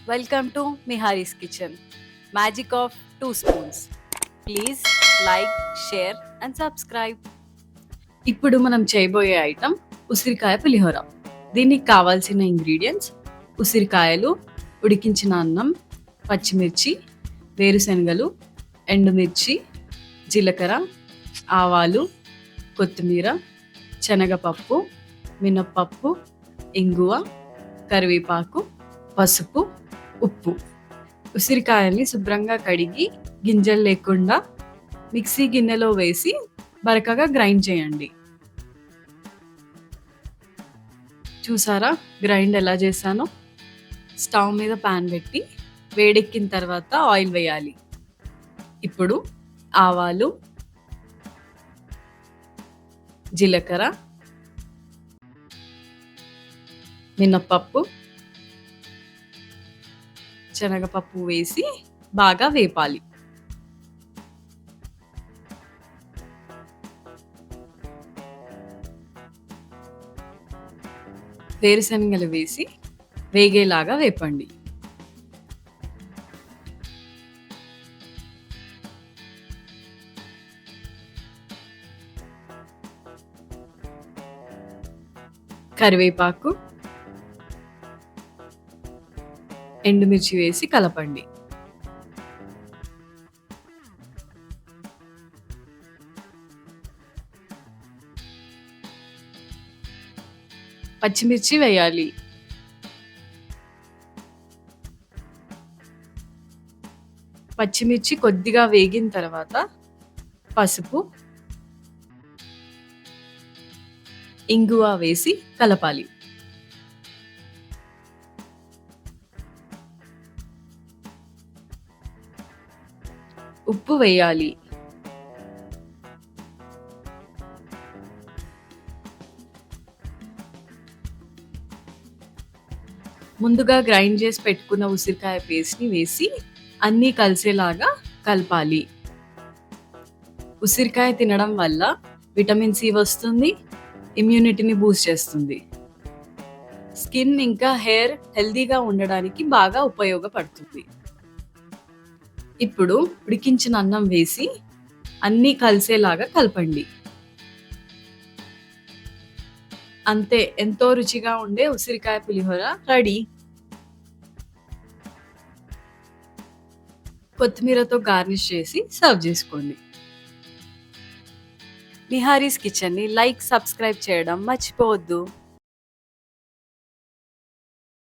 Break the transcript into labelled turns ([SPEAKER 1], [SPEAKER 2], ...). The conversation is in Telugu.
[SPEAKER 1] Welcome to Mihari's Kitchen. Magic of 2 spoons. Please like, share and subscribe. ఇప్పుడు మనం చేయబోయే ఐటమ్ ఉసిరికాయ పులిహోర. దీనికి కావాల్సిన ఇంగ్రీడియంట్స్ ఉసిరికాయలు, ఉడికించిన అన్నం, పచ్చిమిర్చి, వేరుశనగలు, ఎండుమిర్చి, జీలకర్ర, ఆవాలు, కొత్తిమీర, శనగపప్పు, మినప్పప్పు, ఇంగువ, కరివేపాకు, పసుపు, ఉప్పు. ఉసిరికాయల్ని శుభ్రంగా కడిగి గింజలు లేకుండా మిక్సీ గిన్నెలో వేసి బరకగా గ్రైండ్ చేయండి. చూసారా గ్రైండ్ ఎలా చేశానో? స్టవ్ మీద పాన్ పెట్టి వేడెక్కిన తర్వాత ఆయిల్ వేయాలి. ఇప్పుడు ఆవాలు, జీలకర్ర, మినప్పప్పు, శనగపప్పు వేసి బాగా వేపాలి. వేరుశనగలు వేసి వేగేలాగా వేపండి. కరివేపాకు, ఎండుమిర్చి వేసి కలపండి. పచ్చిమిర్చి వేయాలి. పచ్చిమిర్చి కొద్దిగా వేగిన తర్వాత పసుపు, ఇంగువ వేసి కలపాలి. ఉప్పు వేయాలి. ముందుగా గ్రైండ్ చేసి పెట్టుకున్న ఉసిరికాయ పేస్ట్ని వేసి అన్నీ కలిసేలాగా కలపాలి. ఉసిరికాయ తినడం వల్ల విటమిన్ సి వస్తుంది, ఇమ్యూనిటీని బూస్ట్ చేస్తుంది. స్కిన్ ఇంకా హెయిర్ హెల్దీగా ఉండడానికి బాగా ఉపయోగపడుతుంది. ఇప్పుడు ఉడికించిన అన్నం వేసి అన్నీ కలిసేలాగా కలపండి. అంతే, ఎంతో రుచిగా ఉండే ఉసిరికాయ పులిహోర రెడీ. కొత్తిమీరతో గార్నిష్ చేసి సర్వ్ చేసుకోండి. నిహారీస్ కిచెన్ని లైక్, సబ్స్క్రైబ్ చేయడం మర్చిపోవద్దు.